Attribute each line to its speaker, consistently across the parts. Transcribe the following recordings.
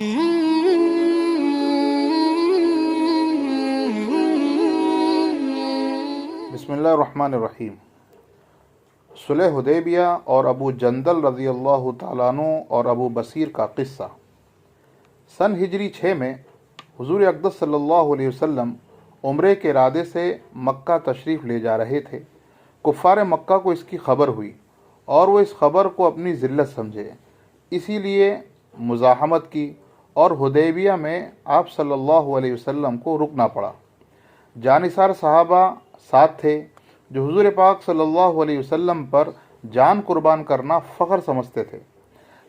Speaker 1: بسم اللہ الرحمن الرحیم۔ صلح حدیبیہ اور ابو جندل رضی اللہ تعالیٰ عنہ اور ابو بصیر کا قصہ۔ سن ہجری 6 میں حضور اقدس صلی اللہ علیہ وسلم عمرے کے ارادے سے مکہ تشریف لے جا رہے تھے۔ کفار مکہ کو اس کی خبر ہوئی اور وہ اس خبر کو اپنی ذلت سمجھے، اسی لیے مزاحمت کی اور حدیبیہ میں آپ صلی اللہ علیہ وسلم کو رکنا پڑا۔ جانثار صحابہ ساتھ تھے جو حضور پاک صلی اللہ علیہ وسلم پر جان قربان کرنا فخر سمجھتے تھے۔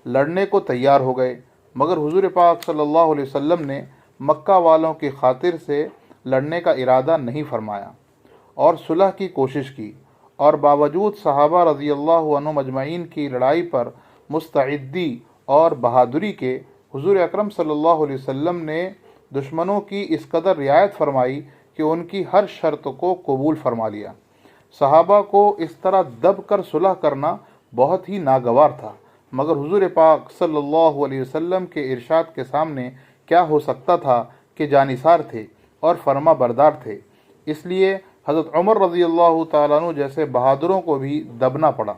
Speaker 1: لڑنے کو تیار ہو گئے، مگر حضور پاک صلی اللہ علیہ وسلم نے مکہ والوں کی خاطر سے لڑنے کا ارادہ نہیں فرمایا اور صلح کی کوشش کی، اور باوجود صحابہ رضی اللہ عنہ مجمعین کی لڑائی پر مستعدی اور بہادری کے، حضور اکرم صلی اللہ علیہ وسلم نے دشمنوں کی اس قدر رعایت فرمائی کہ ان کی ہر شرط کو قبول فرما لیا۔ صحابہ کو اس طرح دب کر صلح کرنا بہت ہی ناگوار تھا، مگر حضور پاک صلی اللہ علیہ وسلم کے ارشاد کے سامنے کیا ہو سکتا تھا کہ جانثار تھے اور فرما بردار تھے، اس لیے حضرت عمر رضی اللہ تعالیٰ عنہ جیسے بہادروں کو بھی دبنا پڑا۔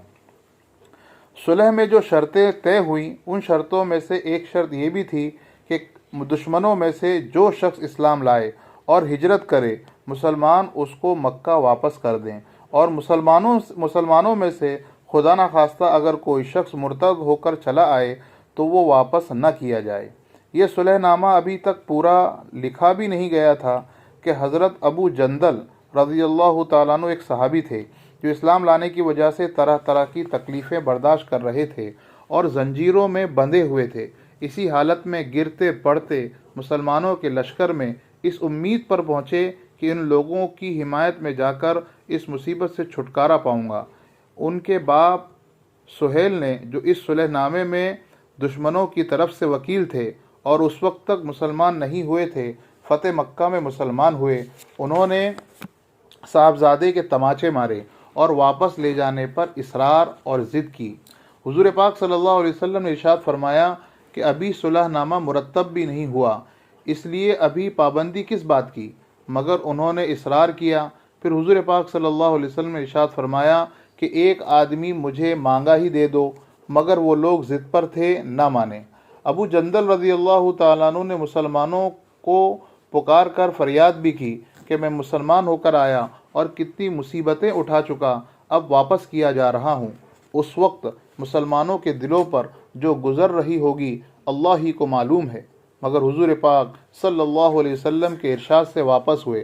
Speaker 1: صلح میں جو شرطیں طے ہوئیں، ان شرطوں میں سے ایک شرط یہ بھی تھی کہ دشمنوں میں سے جو شخص اسلام لائے اور ہجرت کرے، مسلمان اس کو مکہ واپس کر دیں، اور مسلمانوں میں سے خدا نخواستہ اگر کوئی شخص مرتد ہو کر چلا آئے تو وہ واپس نہ کیا جائے۔ یہ صلح نامہ ابھی تک پورا لکھا بھی نہیں گیا تھا کہ حضرت ابو جندل رضی اللہ تعالیٰ عنہ ایک صحابی تھے جو اسلام لانے کی وجہ سے طرح طرح کی تکلیفیں برداشت کر رہے تھے اور زنجیروں میں بندھے ہوئے تھے۔ اسی حالت میں گرتے پڑتے مسلمانوں کے لشکر میں اس امید پر پہنچے کہ ان لوگوں کی حمایت میں جا کر اس مصیبت سے چھٹکارا پاؤں گا۔ ان کے باپ سہیل نے، جو اس صلح نامے میں دشمنوں کی طرف سے وکیل تھے اور اس وقت تک مسلمان نہیں ہوئے تھے، فتح مکہ میں مسلمان ہوئے۔ انہوں نے صاحبزادے کے تماچے مارے اور واپس لے جانے پر اصرار اور ضد کی۔ حضور پاک صلی اللہ علیہ وسلم نے ارشاد فرمایا کہ ابھی صلح نامہ مرتب بھی نہیں ہوا، اس لیے ابھی پابندی کس بات کی؟ مگر انہوں نے اصرار کیا۔ پھر حضور پاک صلی اللہ علیہ وسلم نے ارشاد فرمایا کہ ایک آدمی مجھے مانگا ہی دے دو، مگر وہ لوگ ضد پر تھے، نہ مانے۔ ابو جندل رضی اللہ تعالیٰ عنہ نے مسلمانوں کو پکار کر فریاد بھی کی کہ میں مسلمان ہو کر آیا اور کتنی مصیبتیں اٹھا چکا، اب واپس کیا جا رہا ہوں۔ اس وقت مسلمانوں کے دلوں پر جو گزر رہی ہوگی اللہ ہی کو معلوم ہے، مگر حضور پاک صلی اللہ علیہ وسلم کے ارشاد سے واپس ہوئے۔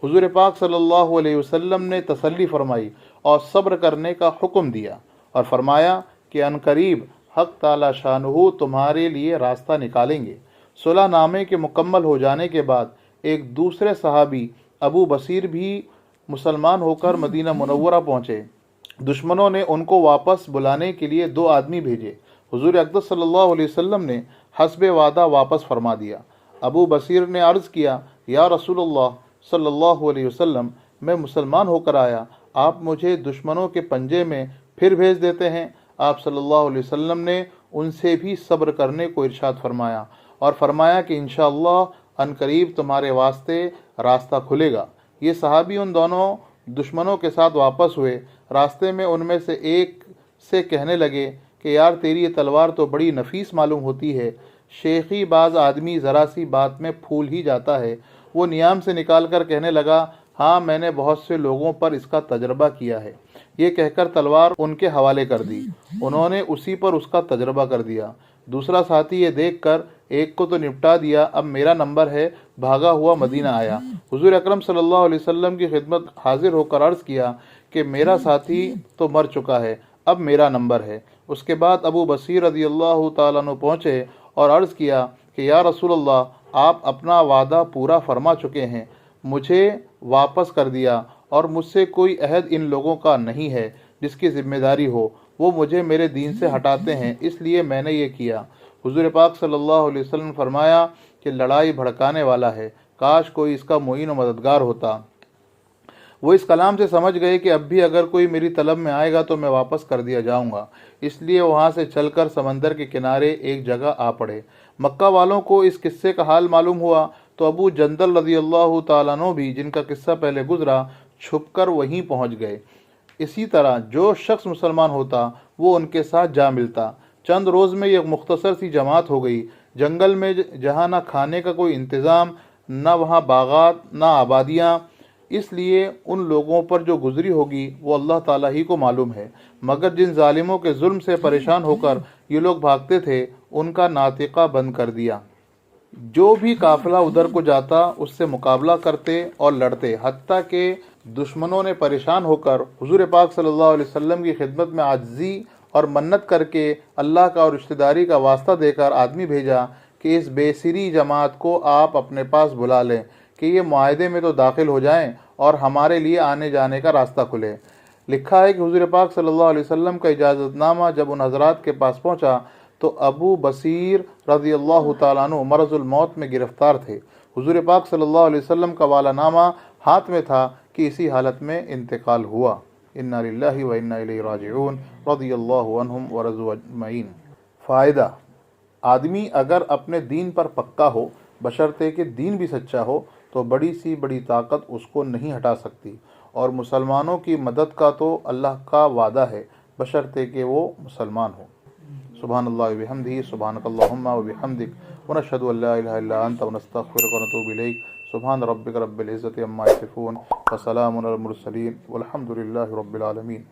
Speaker 1: حضور پاک صلی اللہ علیہ وسلم نے تسلی فرمائی اور صبر کرنے کا حکم دیا اور فرمایا کہ عنقریب حق تعالی شانہ تمہارے لیے راستہ نکالیں گے۔ صلح نامے کے مکمل ہو جانے کے بعد ایک دوسرے صحابی ابو بصیر بھی مسلمان ہو کر مدینہ منورہ پہنچے۔ دشمنوں نے ان کو واپس بلانے کے لیے 2 آدمی بھیجے۔ حضور اقدس صلی اللہ علیہ وسلم نے حسب وعدہ واپس فرما دیا۔ ابو بصیر نے عرض کیا، یا رسول اللہ صلی اللہ علیہ وسلم، میں مسلمان ہو کر آیا، آپ مجھے دشمنوں کے پنجے میں پھر بھیج دیتے ہیں۔ آپ صلی اللہ علیہ وسلم نے ان سے بھی صبر کرنے کو ارشاد فرمایا اور فرمایا کہ انشاءاللہ عنقریب تمہارے واسطے راستہ کھلے گا۔ یہ صحابی ان دونوں دشمنوں کے ساتھ واپس ہوئے۔ راستے میں ان میں سے ایک سے کہنے لگے کہ یار تیری یہ تلوار تو بڑی نفیس معلوم ہوتی ہے، شیخی باز آدمی ذرا سی بات میں پھول ہی جاتا ہے۔ وہ نیام سے نکال کر کہنے لگا، ہاں میں نے بہت سے لوگوں پر اس کا تجربہ کیا ہے۔ یہ کہہ کر تلوار ان کے حوالے کر دی۔ انہوں نے اسی پر اس کا تجربہ کر دیا۔ دوسرا ساتھی یہ دیکھ کر ایک کو تو نپٹا دیا، اب میرا نمبر ہے، بھاگا ہوا مدینہ آیا۔ حضور اکرم صلی اللہ علیہ وسلم کی خدمت حاضر ہو کر عرض کیا کہ میرا ساتھی تو مر چکا ہے، اب میرا نمبر ہے۔ اس کے بعد ابو بصیر رضی اللہ تعالیٰ عنہ پہنچے اور عرض کیا کہ یا رسول اللہ، آپ اپنا وعدہ پورا فرما چکے ہیں، مجھے واپس کر دیا اور مجھ سے کوئی عہد ان لوگوں کا نہیں ہے جس کی ذمہ داری ہو، وہ مجھے میرے دین سے ہٹاتے ہیں، اس لیے میں نے یہ کیا۔ حضور پاک صلی اللہ علیہ وسلم نے فرمایا کہ لڑائی بھڑکانے والا ہے، کاش کوئی اس کا معین و مددگار ہوتا۔ وہ اس کلام سے سمجھ گئے کہ اب بھی اگر کوئی میری طلب میں آئے گا تو میں واپس کر دیا جاؤں گا، اس لیے وہاں سے چل کر سمندر کے کنارے ایک جگہ آ پڑے۔ مکہ والوں کو اس قصے کا حال معلوم ہوا تو ابو جندل رضی اللہ تعالیٰ عنہ بھی، جن کا قصہ پہلے گزرا، چھپ کر وہیں پہنچ گئے۔ اسی طرح جو شخص مسلمان ہوتا وہ ان کے ساتھ جا ملتا۔ چند روز میں یہ مختصر سی جماعت ہو گئی۔ جنگل میں جہاں نہ کھانے کا کوئی انتظام، نہ وہاں باغات، نہ آبادیاں، اس لیے ان لوگوں پر جو گزری ہوگی وہ اللہ تعالیٰ ہی کو معلوم ہے، مگر جن ظالموں کے ظلم سے پریشان ہو کر یہ لوگ بھاگتے تھے ان کا ناطقہ بند کر دیا۔ جو بھی قافلہ ادھر کو جاتا اس سے مقابلہ کرتے اور لڑتے، حتیٰ کہ دشمنوں نے پریشان ہو کر حضور پاک صلی اللہ علیہ وسلم کی خدمت میں عاجزی اور منت کر کے اللہ کا اور رشتہ داری کا واسطہ دے کر آدمی بھیجا کہ اس بے سری جماعت کو آپ اپنے پاس بلا لیں کہ یہ معاہدے میں تو داخل ہو جائیں اور ہمارے لیے آنے جانے کا راستہ کھلے۔ لکھا ہے کہ حضور پاک صلی اللہ علیہ وسلم کا اجازت نامہ جب ان حضرات کے پاس پہنچا تو ابو بصیر رضی اللہ تعالیٰ عنہ مرض الموت میں گرفتار تھے۔ حضور پاک صلی اللہ علیہ وسلم کا والا نامہ ہاتھ میں تھا کہ اسی حالت میں انتقال ہوا۔ انا للہ و انا الیہ راجعون، رضی اللہ عنہم ورضوا اجمعین۔ فائدہ: آدمی اگر اپنے دین پر پکا ہو، بشرطے کہ دین بھی سچا ہو، تو بڑی سی بڑی طاقت اس کو نہیں ہٹا سکتی، اور مسلمانوں کی مدد کا تو اللہ کا وعدہ ہے بشرطے کہ وہ مسلمان ہو۔ سبحان اللہ و بحمدہ، سبحانک اللہم و بحمدک، ونشہد ان لا الہ الا انت، ونستغفرک ونتوب الیک۔ سبحان ربک رب العزۃ عما یصفون، وسلام علی المرسلین، والحمد للہ رب العالمین۔